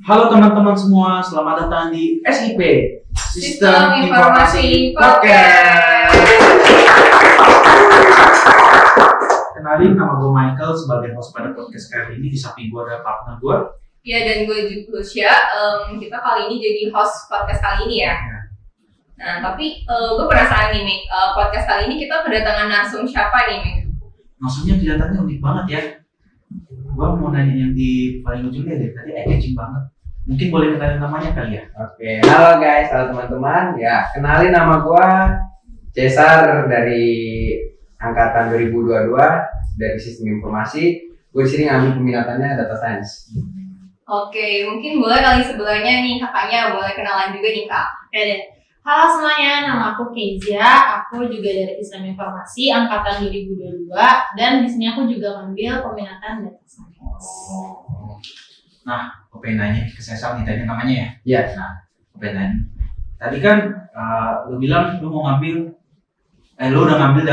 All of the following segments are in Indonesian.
Halo teman-teman semua, selamat datang di SIP Sistem Informasi Podcast. Kenalin, nama gue Michael sebagai host pada podcast kali ini. Di samping gue ada partner gue. Ya, dan gue Lucia. Kita kali ini jadi host podcast kali ini ya. Nah, tapi gue penasaran nih, Mik. Podcast kali ini kita kedatangan narsum siapa nih, Mik? Maksudnya kelihatannya unik banget ya. Gue mau nanya yang di paling ujung deh, tadi eye-catching banget. Mungkin boleh kenalin namanya kali ya? Oke, halo guys, halo teman-teman. Ya, kenalin nama gua Cesar dari angkatan 2022 dari Sistem Informasi. Gue di sini ngambil peminatannya Data Science. Oke, mungkin boleh kali sebelahnya nih kakaknya boleh kenalan juga nih kak. Oke deh. Halo semuanya, nama aku Kezia. Aku juga dari Sistem Informasi angkatan 2022 dan di sini aku juga ngambil peminatan Data Science. Nah, gue pengen nanya ke Cesar nih, tadi namanya ya? Iya. Nah, gue pengen nanya. Tadi kan lu bilang lu mau ngambil, lu udah ngambil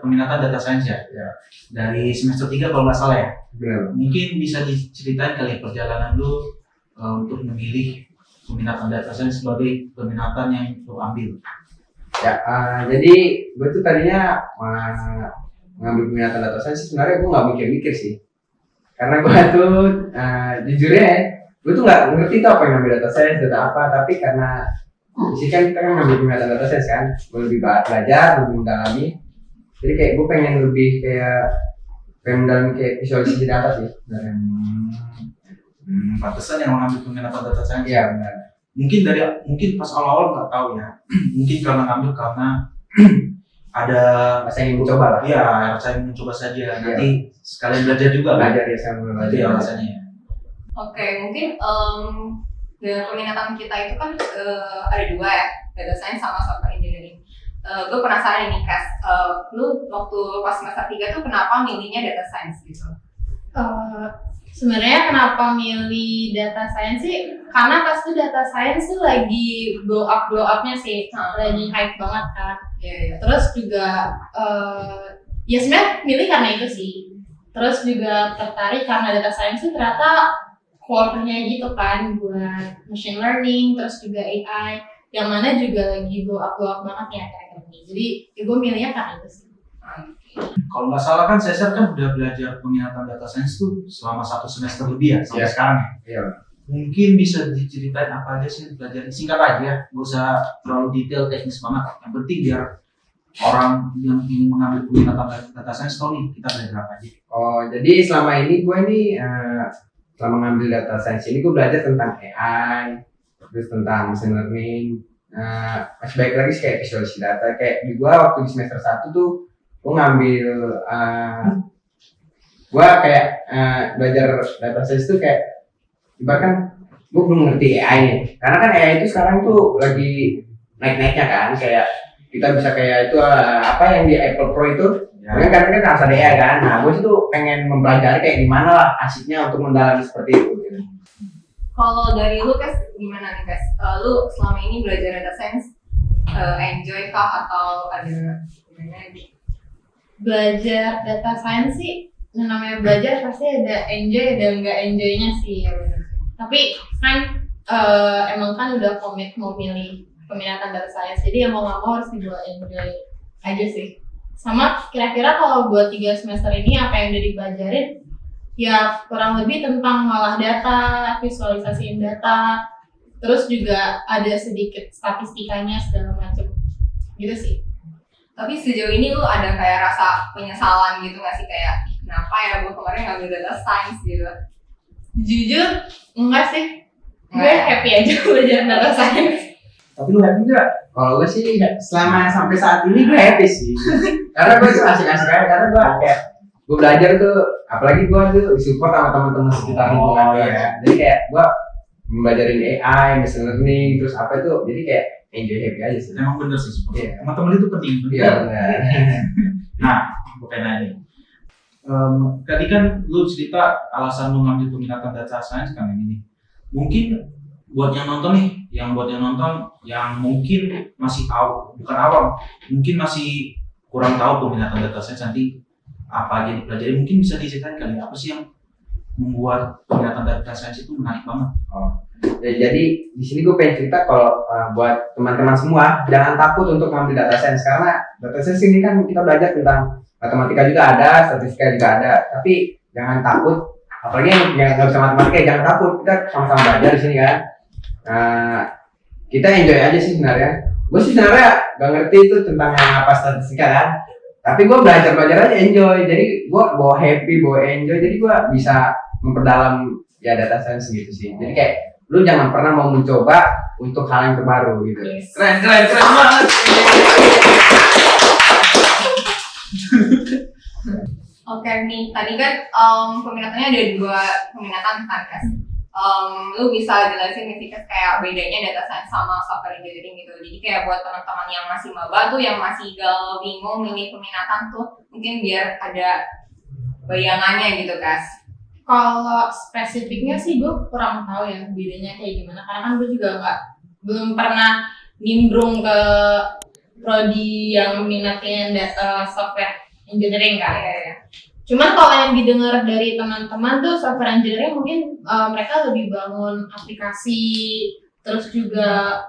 peminatan Data Science ya? Ya. Dari semester 3 kalau nggak salah ya? Benar. Mungkin bisa diceritain kali perjalanan lu untuk memilih peminatan Data Science sebagai peminatan yang lu ambil. Ya, jadi gue tuh tadinya ngambil peminatan Data Science. Sebenarnya gue nggak mikir-mikir sih. Karena gue tuh jujurnya ya, gue tuh nggak ngerti tuh apa yang namanya data science, data apa, tapi karena di sini kan kita kan ngambil peminatan data science kan, gue lebih belajar, lebih mendalami, jadi kayak gue pengen mendalami kayak visualisasi data sih. Pantesan yang mengambil peminatan Data Science. Iya benar. Mungkin pas awal-awal nggak tahu ya. Mungkin karena ada Masa ingin mencoba lah. Iya, saya mencoba saja. Nanti sekalian belajar juga kan? Belajar ya sama Itu belajar. ya alasannya. Oke, mungkin dengan peminatan kita itu kan ada dua ya, Data Science sama Software Engineering. Gue penasaran nih, Kas, lu waktu pas semester 3 tuh kenapa milihnya Data Science gitu? Sebenarnya kenapa milih Data Science sih? Karena pas tuh Data Science tuh lagi blow up-nya sih, lagi hype banget kan. Iya. Terus juga ya sebenarnya milih karena itu sih. Terus juga tertarik karena Data Science itu ternyata core-nya gitu kan buat machine learning, terus juga AI, yang mana juga lagi blow up banget ya kayak ini. Jadi ya gue milihnya karena itu sih. Kalau nggak salah kan Cesar kan udah belajar peminatan Data Science tuh selama 1 semester lebih ya sampai sekarang ya. Iya. Mungkin bisa diceritain apa aja sih belajar, singkat aja, nggak usah terlalu detail teknis banget. Yang penting biar orang yang ingin mengambil peminatan Data Science tahu nih kita belajar apa aja. Oh, jadi selama ini gue selama ngambil Data Science ini gue belajar tentang AI, terus tentang machine learning. Masih baik lagi sih kayak visualisasi data. Kayak di gue waktu di semester 1 tuh gue ngambil gue kayak belajar Data Science tuh kayak bahkan gue belum ngerti AI nih, karena kan AI itu sekarang tuh lagi naik-naiknya kan, kayak kita bisa kayak itu apa yang di Apple Pro itu, kan karena kan harus ada AI kan. Nah gue tuh pengen mempelajari kayak gimana lah asiknya untuk mendalami seperti itu. Gitu. Kalau dari lu, Kas, gimana nih, Kas? Lu selama ini belajar Data Science enjoy kah atau ada gimana gitu? Belajar Data Science sih, namanya belajar pasti ada enjoy dan nggak enjoynya sih. Tapi kan emang kan udah komit mau milih peminatan Data Science, jadi mau nggak mau harus dibawa enjoy aja sih. Sama kira-kira kalau buat 3 semester ini apa yang udah dipelajarin ya kurang lebih tentang ngolah data, visualisasiin data, terus juga ada sedikit statistikanya segala macam gitu sih. Tapi sejauh ini lu ada kayak rasa penyesalan gitu nggak sih, kayak kenapa ya gue kemarin ngambil Data Science gitu? Jujur enggak sih, gue happy aja belajar Data Science. Tapi lu happy nggak? Kalau gue sih selama sampai saat ini gue happy sih, karena gue asik-asik aja, karena gue kayak gue belajar tuh, apalagi gue tuh support sama teman-teman sekitar lingkungan gue ya, jadi kayak gue membelajarin AI, machine learning, terus apa itu, jadi kayak enjoy happy aja sih. Emang bener sih, Iya. teman-teman itu penting. Iya benar. Nah, bukan nanya. Tadi kan lu cerita alasan lu ngambil peminatan Data Science kan ini nih. Mungkin buat yang nonton yang mungkin masih bukan awam, mungkin masih kurang tahu peminatan Data Science nanti apa aja dipelajari, mungkin bisa diceritain kali apa sih yang membuat peminatan Data Science itu menarik banget. Jadi di sini gue pengen cerita kalau buat teman-teman semua jangan takut untuk ngambil data science, karena data science ini kan kita belajar tentang matematika juga ada, statistika juga ada, tapi jangan takut, apalagi yang nggak bisa matematika jangan takut, kita sama-sama belajar di sini kan. Kita enjoy aja sih sebenarnya. Gue sih sebenarnya gak ngerti itu tentang yang apa statistika kan, tapi gue belajar aja enjoy, jadi gue bawa happy, bawa enjoy, jadi gue bisa memperdalam ya data science gitu sih. Jadi kayak lu jangan pernah mau mencoba untuk hal yang terbaru gitu. Keren banget. Oke nih, tadi kan peminatannya ada 2 peminatan kan, Kas? Lu bisa jelasin nih Kas kayak bedanya data science sama software engineering gitu. Jadi kayak buat teman-teman yang masih maba tuh, yang masih galau bingung milih peminatan tuh, mungkin biar ada bayangannya gitu, Kas. Kalau spesifiknya sih gue kurang tahu ya bedanya kayak gimana, karena kan gue juga belum pernah nimbrung ke prodi yang minatnya software engineering kan. Ya. Cuman kalau yang didengar dari teman-teman tuh software engineering mungkin mereka lebih bangun aplikasi, terus juga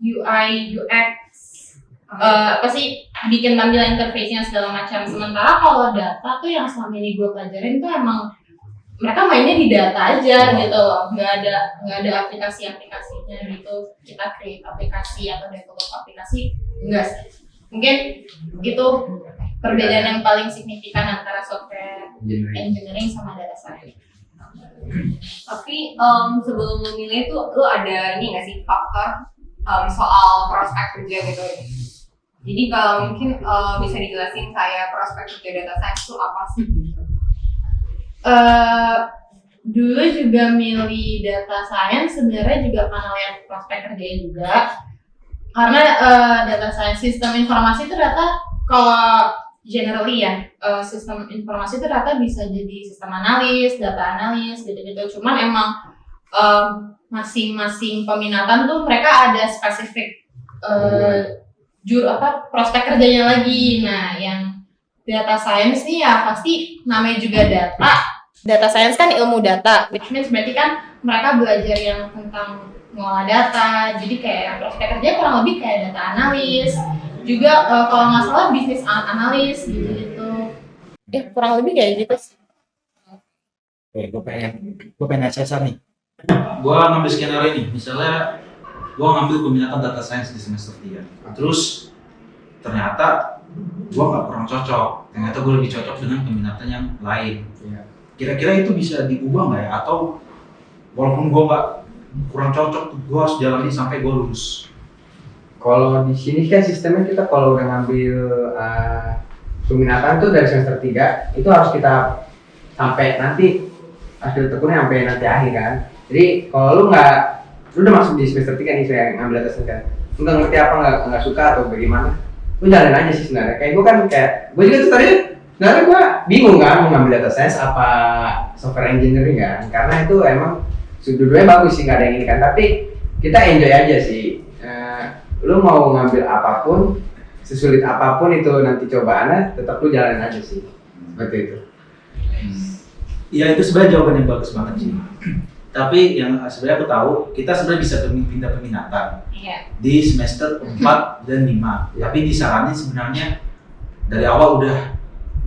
UI, UX, apa sih, bikin tampilan interface-nya segala macam. Sementara kalau data tuh yang selama ini gue pelajarin tuh emang mereka mainnya di data aja gitu loh, nggak ada aplikasinya gitu. Kita create aplikasi atau develop aplikasi enggak sih. Mungkin itu perbedaan yang paling signifikan antara software engineering sama data science. Tapi sebelum lu milih tuh lu ada ini nggak sih faktor soal prospek kerja gitu? Jadi kalau mungkin bisa dijelasin saya prospek kerja data science itu apa sih? Dulu juga milih data science sebenarnya juga karena lihat prospek kerjanya juga, karena data science sistem informasi itu ternyata kalau generally ya sistem informasi itu ternyata bisa jadi sistem analis, data analis gitu-gitu. Cuman emang masing-masing peminatan tuh mereka ada spesifik prospek kerjanya lagi. Nah, yang data science nih ya pasti namanya juga data. Data science kan ilmu data, which means berarti kan mereka belajar yang tentang mengolah data. Jadi kayak prospek kerja kurang lebih kayak data analis, juga kalau nggak salah bisnis analis gitu-gitu. Kurang lebih kayak gitu sih. Oke, gue pengen Cesar nih. Gue ngambil skenario ini, misalnya gue ngambil peminatan data science di semester 3. Terus ternyata gue nggak kurang cocok, ternyata gue lebih cocok dengan peminatan yang lain. Kira-kira itu bisa diubah nggak ya? Atau walaupun gue nggak kurang cocok, gue harus jalani sampai gue lulus? Kalau di sini kan sistemnya kita kalau udah ngambil peminatan tuh dari semester 3 itu harus kita sampai nanti hasil tekunnya sampai nanti akhir kan. Jadi kalau lu udah masuk di semester 3 nih, saya ngambil data science kan, lu nggak ngerti apa, nggak suka atau bagaimana, lu jalanin aja sih sebenarnya. Kayak gue kan gue juga tuh tadi sebenarnya gue bingung kan mau ngambil data science apa software engineering kan, karena itu emang dua-duanya bagus sih, nggak ada yang ini kan, tapi kita enjoy aja sih. Lu mau ngambil apapun, sesulit apapun itu nanti cobaannya, tetap lu jalanin aja sih, seperti itu. Iya, itu sebenarnya jawaban yang bagus banget sih. Tapi yang sebenarnya aku tahu, kita sebenarnya bisa pindah peminatan di semester 4 dan 5. Tapi disaranin sebenarnya dari awal udah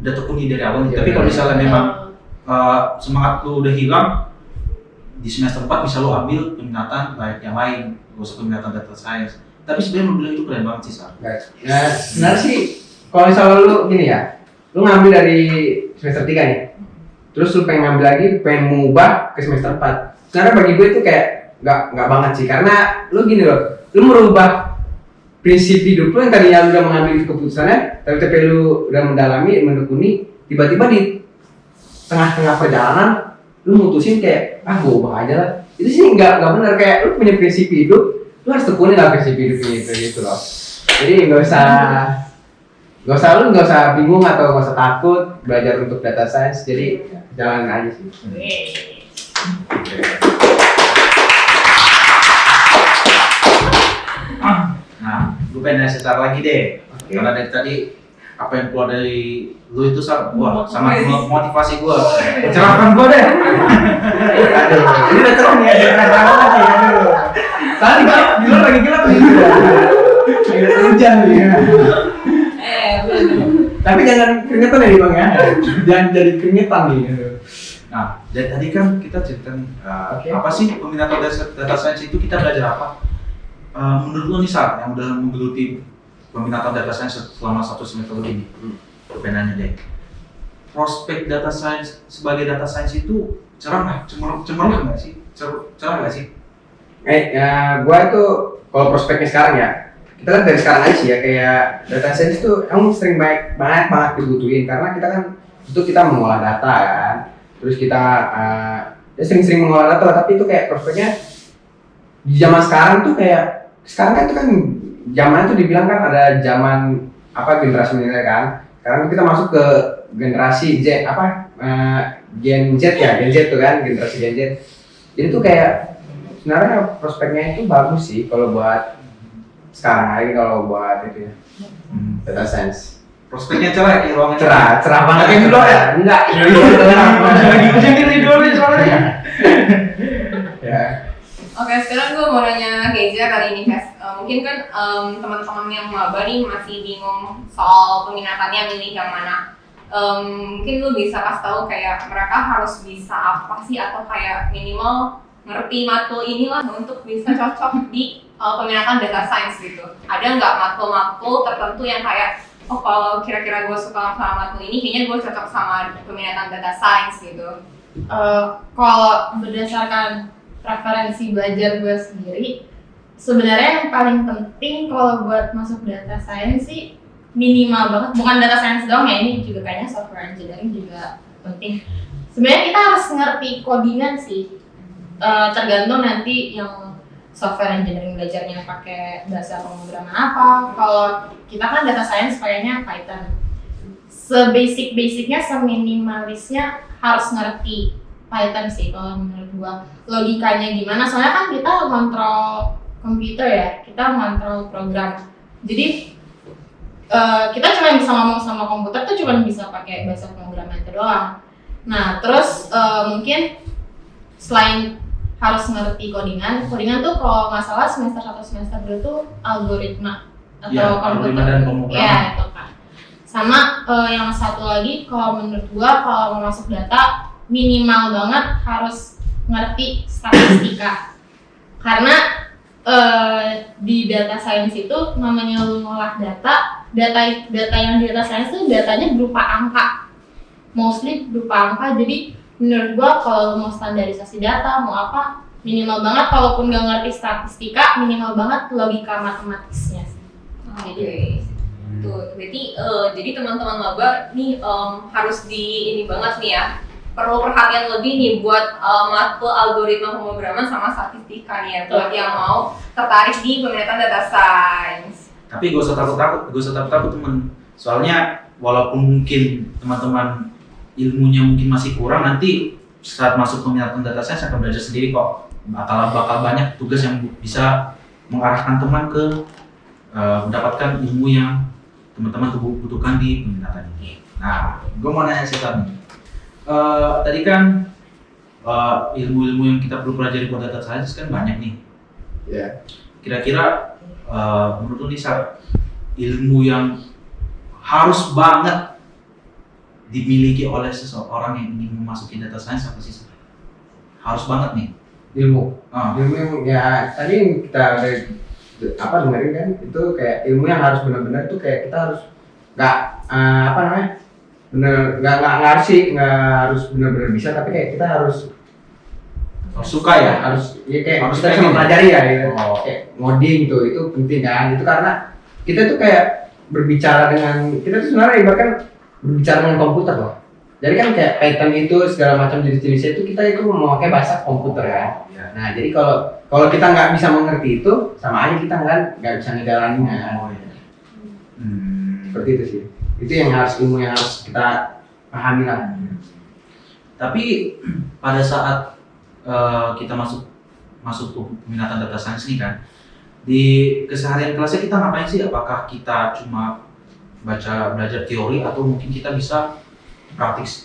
tekuni dari awal. Tapi kalau misalnya memang semangat lu udah hilang, di semester 4 bisa lu ambil peminatan lain yang lain, gak usah peminatan data science. Tapi sebenarnya lu bilang itu keren banget sih, Sar. Nah, sebenarnya sih kalau misalnya lu gini ya, lu ngambil dari semester 3 nih, terus lu pengen ngambil lagi, pengen mengubah ke semester 4. Sebenarnya bagi gue itu kayak nggak banget sih, karena lu gini loh, lu merubah prinsip hidup lu yang tadinya lu udah mengambil keputusannya, tapi lu udah mendalami, menekuni, tiba-tiba di tengah-tengah perjalanan lu mutusin kayak gue ubah aja lah. Itu sih nggak benar, kayak lu punya prinsip hidup, lu harus tekuni lah prinsip hidup gitu loh. Jadi nggak usah bingung atau nggak usah takut belajar untuk data science. Jadi jalanin aja sih. Nah, gue pengen Cesar lagi deh. Karena dari tadi apa yang keluar dari lu itu sangat motivasi gue, mencerahkan gue deh. Aduh, ini udah terang ya, Keringetan hujan ya. Bener. Tapi jangan keringetan ya Bang ya. Jangan jadi keringetan nih. Nah, dari tadi kan kita cerita nih, Oke. apa sih peminatan data science itu, kita belajar apa? Menurut lo nih Sar, yang udah menggeluti peminatan data science selama 1 semester lebih nih, penanya deh, prospek data science sebagai data science itu cerah nggak? Cemerlang nggak sih? Cerah nggak sih? Gua itu kalau prospeknya sekarang ya, kita lihat dari sekarang aja sih ya, kayak data science itu emang sering banget dibutuhin karena kita kan itu kita mengolah data kan, terus kita ya sering mengolah data, tapi itu kayak prospeknya di zaman sekarang tuh kayak sekarang kan itu kan zaman itu dibilang kan ada zaman apa generasi milenial kan, sekarang kita masuk ke generasi Z Gen Z ya, Gen Z tuh kan, generasi Gen Z. Jadi tuh kayak sebenarnya prospeknya itu bagus sih kalau buat sekarang hari kalau buat itu ya data science. Prospeknya cerah ya, ruangan Cerah banget Kayak dulu ya? Enggak, Lagi hujan di dulu soalnya. ya. Oke, sekarang gue mau nanya Keza kali ini, Kes. Mungkin kan teman-teman yang maba nih masih bingung soal peminatannya milih yang mana. Mungkin lu bisa kasih tahu kayak mereka harus bisa apa sih, atau kayak minimal ngerti matkul inilah untuk bisa cocok di peminatan data science gitu. Ada nggak matkul-matkul tertentu yang kayak, oh kalau kira-kira gue suka sama matkul ini, kayaknya gue cocok sama peminatan data science gitu. Kalau berdasarkan preferensi belajar gue sendiri, sebenarnya yang paling penting kalau buat masuk data science sih minimal banget, bukan data science doang ya, ini juga kayaknya software engineering juga penting. Sebenarnya kita harus ngerti codingan sih, tergantung nanti yang software engineering belajarnya pakai bahasa pemrograman apa. Kalau kita kan data science pakainya Python. Sebasic-basicnya, seminimalisnya harus ngerti Python sih kalau menurut gua. Logikanya gimana? Soalnya kan kita kontrol komputer ya, kita kontrol program. Jadi kita cuma bisa ngomong sama komputer tuh cuma bisa pakai bahasa pemrograman itu doang. Nah, terus mungkin selain harus ngerti codingan tuh kalau nggak salah semester 1 semester 2 tuh algoritma atau Ya, komputer. algoritma dan pemrograman. Ya, itu kan. Sama yang satu lagi kalau menurut gua kalau mau masuk data minimal banget harus ngerti statistika. Karena di data science itu namanya lu ngolah data yang di data science itu datanya berupa angka. Mostly berupa angka. Jadi menurut gua kalau mau standarisasi data mau apa, minimal banget kalaupun nggak ngerti statistika, minimal banget logika matematisnya sih. Oke. Tuh, berarti jadi teman-teman maba nih harus di ini banget nih ya. Perlu perhatian lebih nih buat matkul algoritma pemrograman sama statistika nih ya, buat yang mau tertarik di peminatan data science. Tapi gak usah takut temen. Soalnya walaupun mungkin teman-teman ilmunya mungkin masih kurang, nanti saat masuk peminatan data science akan belajar sendiri kok. Bakal banyak tugas yang bisa mengarahkan teman ke mendapatkan ilmu yang teman-teman butuhkan di peminatan ini. Nah, gue mau nanya sih nih. Tadi kan ilmu-ilmu yang kita perlu pelajari buat data science kan banyak nih. Ya. Kira-kira menurut lu nih Sar, ilmu yang harus banget dimiliki oleh seseorang yang ingin memasuki data science apa sih Sar? Harus banget nih. Ilmu ya tadi yang kita dengerin kan, itu kayak ilmu yang harus benar-benar tuh kayak kita harus nggak harus benar-benar bisa, tapi kayak kita harus Suka ya? harus kayak Harus kita bisa pengen ya? mempelajari ya gitu. Oh. Kayak ngoding itu penting kan, itu karena kita tuh kayak berbicara dengan, kita tuh sebenarnya ibaratkan berbicara dengan komputer loh. Jadi kan kayak Python itu segala macam jenis-jenisnya itu kita itu memakai bahasa komputer kan. Ya. Nah jadi kalau kita nggak bisa mengerti itu, sama aja kita nggak bisa ngejalaninnya kan. Oh, iya. Seperti itu sih. Itu yang ilmu yang harus kita pahami lah. Tapi pada saat kita masuk peminatan data science ini kan, di keseharian kelasnya kita ngapain sih? Apakah kita cuma belajar teori atau mungkin kita bisa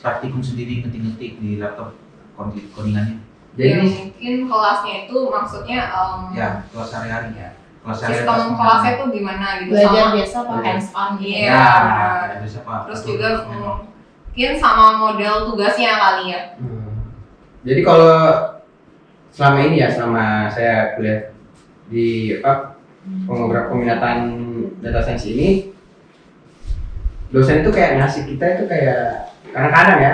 praktikum sendiri, ngetik-ngetik di laptop codingannya? Ya, Jadi mungkin kelasnya itu maksudnya Ya, kelas sehari-hari ya. sistem kelasnya tuh gimana gitu. Belajar sama, biasa atau hands on gitu. Iya, Ya, benar. biasa Pak. Terus Atau juga memang. mungkin sama model tugasnya kali ya. Jadi kalau selama ini ya, selama saya kuliah di program peminatan data science ini, dosen itu kayak ngasih kita itu kayak kadang-kadang ya,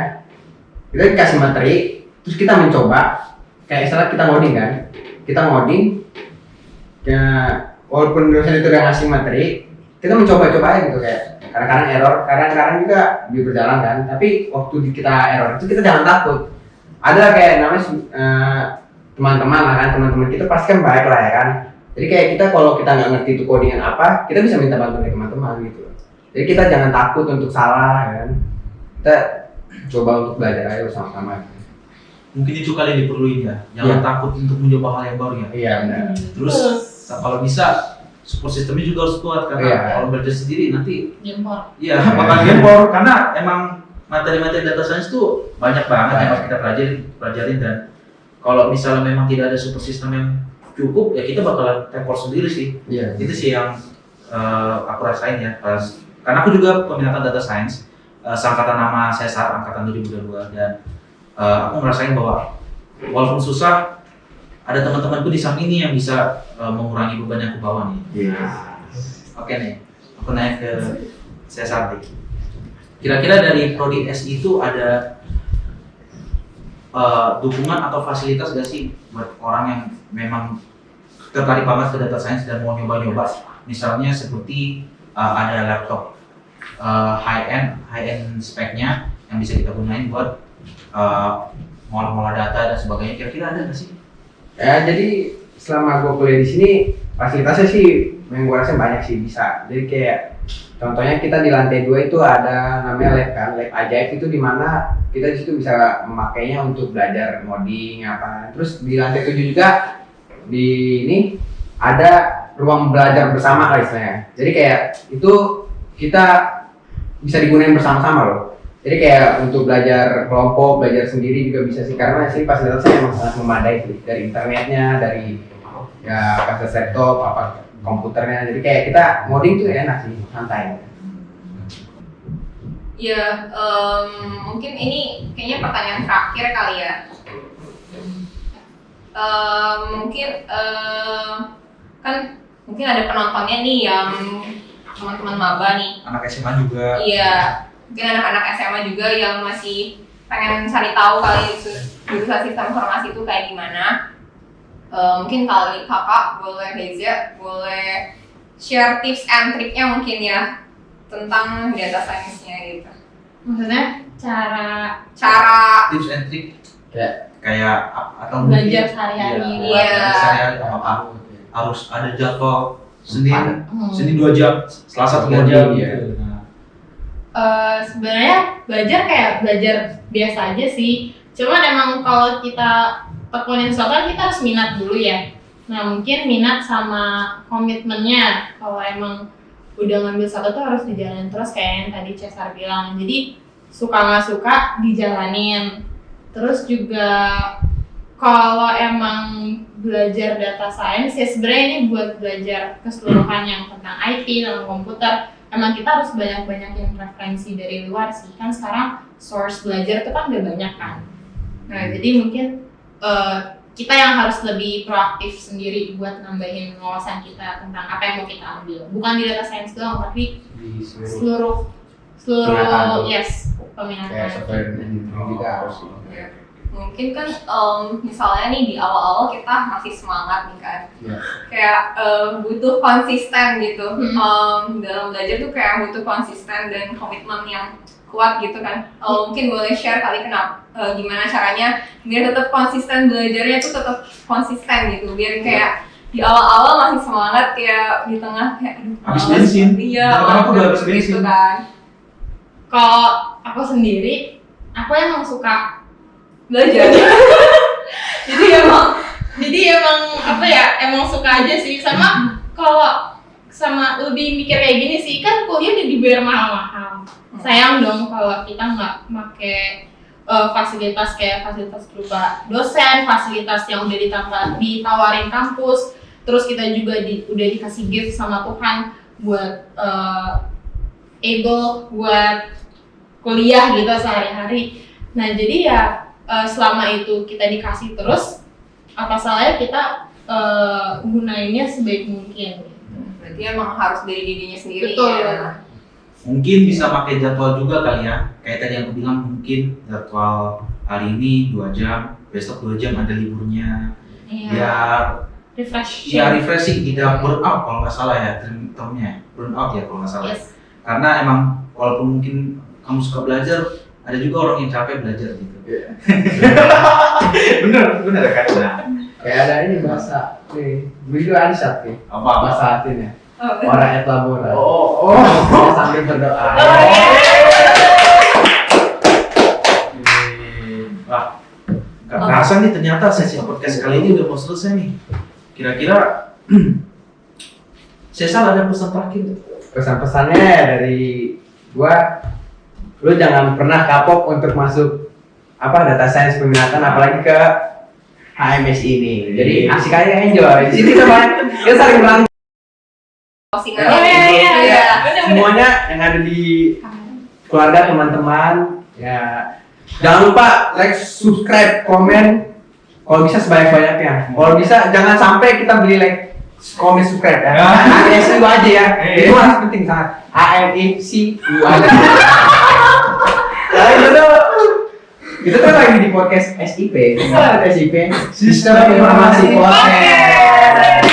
kita dikasih materi, terus kita mencoba, kayak istilah kita ngoding kan, kita ngoding, ya walaupun dosen itu udah ngasih materi, kita mencoba-coba aja gitu kayak kadang-kadang error, kadang-kadang juga dia berjalan kan, tapi waktu kita error itu kita jangan takut. Ada kayak namanya teman-teman lah kan, teman-teman kita pasti kan baik lah ya kan. Jadi kayak kita kalau kita nggak ngerti itu codingan apa, kita bisa minta bantuan dari teman-teman gitu. Jadi kita jangan takut untuk salah ya kan. Kita coba untuk belajar aja bersama-sama. Mungkin itu kali yang diperluin ya. Jangan Iya. takut untuk mencoba hal yang baru ya. Iya benar. Terus kalau bisa support sistemnya juga harus kuat karena Iya. kalau belajar sendiri nanti Gempor. ya bakal gempor karena emang materi-materi data science tuh banyak banget yang harus kita pelajarin dan kalau misalnya memang tidak ada support system yang cukup ya kita bakalan repot sendiri sih. Iya. Itu sih yang aku rasain ya karena aku juga peminatan data science seangkatan nama Cesar angkatan 2022 dan aku ngerasain bahwa walaupun susah ada teman-temanku di samping ini yang bisa mengurangi beban yang aku bawa nih. Iya. Oke nih, aku naik ke Cesar nih. Kira-kira dari Prodi S itu ada dukungan atau fasilitas gak sih buat orang yang memang tertarik banget ke data science dan mau nyoba-nyoba? Misalnya seperti ada laptop high end speknya yang bisa kita gunain buat ngolah-ngolah data dan sebagainya. Kira-kira ada nggak sih? Ya jadi selama gue kuliah di sini fasilitasnya sih yang gue rasa banyak sih bisa. Jadi kayak contohnya kita di lantai 2 itu ada namanya lab kan, lab ajaib itu dimana kita di situ bisa memakainya untuk belajar ngoding apa. Terus di lantai 7 juga di ini ada ruang belajar bersama lah istilahnya. Jadi kayak itu kita bisa digunakan bersama-sama loh. Jadi kayak untuk belajar kelompok, belajar sendiri juga bisa sih karena sih fasilitasnya emang sangat memadai sih dari internetnya, dari ya akses laptop, apa komputernya. Jadi kayak kita ngoding tuh enak sih, santai. Ya, mungkin ini kayaknya pertanyaan terakhir kali ya. Mungkin kan mungkin ada penontonnya nih yang teman-teman maba nih. Anak SMA juga. Iya, mungkin anak-anak SMA juga yang masih pengen cari tahu kali jurusan sistem informasi itu kayak gimana. Mungkin kali kakak boleh Reza boleh share tips and triknya mungkin ya tentang data science-nya gitu. Maksudnya Cara Tips and trick Kayak atau belajar mungkin- sehari-hari. Iya. belajar sehari-hari apakah harus ada jadwal Senin Hmm. Senin 2 jam, Selasa 3 Senin, jam iya. gitu. Nah, Sebenarnya belajar kayak belajar biasa aja sih. Cuman emang kalau kita tekunin sesuatu kan kita harus minat dulu ya. Nah mungkin minat sama komitmennya. Kalau emang udah ngambil satu tuh harus dijalanin terus kayak yang tadi Cesar bilang. Jadi suka nggak suka dijalanin. Terus juga kalau emang belajar data science ya sebenarnya ini buat belajar keseluruhan yang tentang IT, tentang komputer. Emang kita harus banyak-banyakin referensi dari luar sih. Kan sekarang source belajar itu kan udah banyak kan. Nah jadi mungkin kita yang harus lebih proaktif sendiri buat nambahin wawasan kita tentang apa yang mau kita ambil. Bukan di data science doang, tapi di seluruh seluruh Peminatan. yes kayak peminatan. software engineering juga harus sih. mungkin kan misalnya nih di awal-awal kita masih semangat nih kan. Iya. Kayak butuh konsisten gitu. Hmm. Dalam belajar tuh kayak butuh konsisten dan komitmen yang kuat gitu kan. Mungkin boleh share kali kenapa gimana caranya biar tetap konsisten belajarnya tuh tetap konsisten gitu. Biar kayak di awal-awal masih semangat ya di tengah kayak aduh, Habis males. bensin. Iya, Kadang-kadang aku udah habis gitu bensin. kan. Kalau aku sendiri, aku emang suka Belajar. jadi emang apa ya, emang suka aja sih. Sama kalau sama lebih mikir kayak gini sih, kan kuliah udah dibayar mahal-mahal. Sayang dong kalau kita nggak pakai fasilitas kayak fasilitas berupa dosen, fasilitas yang udah ditawarin kampus. terus kita juga udah dikasih gift sama Tuhan buat able buat kuliah gitu sehari-hari. Nah jadi ya selama itu kita dikasih terus, apa salahnya kita gunainnya sebaik mungkin. Berarti emang harus dari dirinya sendiri. Betul. Ya. Mungkin bisa pakai jadwal juga kali ya. Kayak tadi yang aku bilang, mungkin jadwal hari ini 2 jam, besok 2 jam ada liburnya. Biar Refresh. ya refreshing, tidak burn out kalau nggak salah ya termnya. Burn out ya kalau nggak salah. Yes. Karena emang walaupun mungkin kamu suka belajar, ada juga orang yang capek belajar gitu. bener kan? Nah, Kayak ada ini bahasa nih, video Ansat nih. apa? Bahasa hatinya. Oh, Orang et labora. Oh. Saya sambil berdoa. Wah, nggak kerasa nih ternyata sesi podcast kali ini udah mau selesai nih. Kira-kira Cesar ada pesan terakhir nggak? Pesan-pesannya dari gua, lu jangan pernah kapok untuk masuk data science peminatan, apalagi ke HMS ini. Jadi asik aja, enjoy. Di sini kita saling berangkat. Closingannya Oh, iya, iya, iya. Bener-bener. Semuanya yang ada di keluarga, teman-teman, ya jangan lupa like, subscribe, komen. Kalau bisa sebanyak-banyaknya. Kalau bisa jangan sampai kita beli like, komen, subscribe ya. AMC lu aja ya. Itu harus penting sangat. AMC lu aja. Itu kan lagi di podcast SIP. SIP. Sistem Informasi Podcast.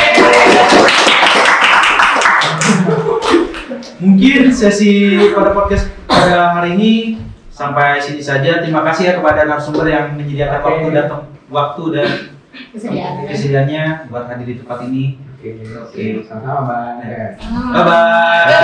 Mungkin sesi pada podcast pada hari ini sampai sini saja. Terima kasih ya kepada narasumber yang menyediakan waktu dan kesediaannya buat hadir di tempat ini. Oke, sama-sama, Bang. Bye bye.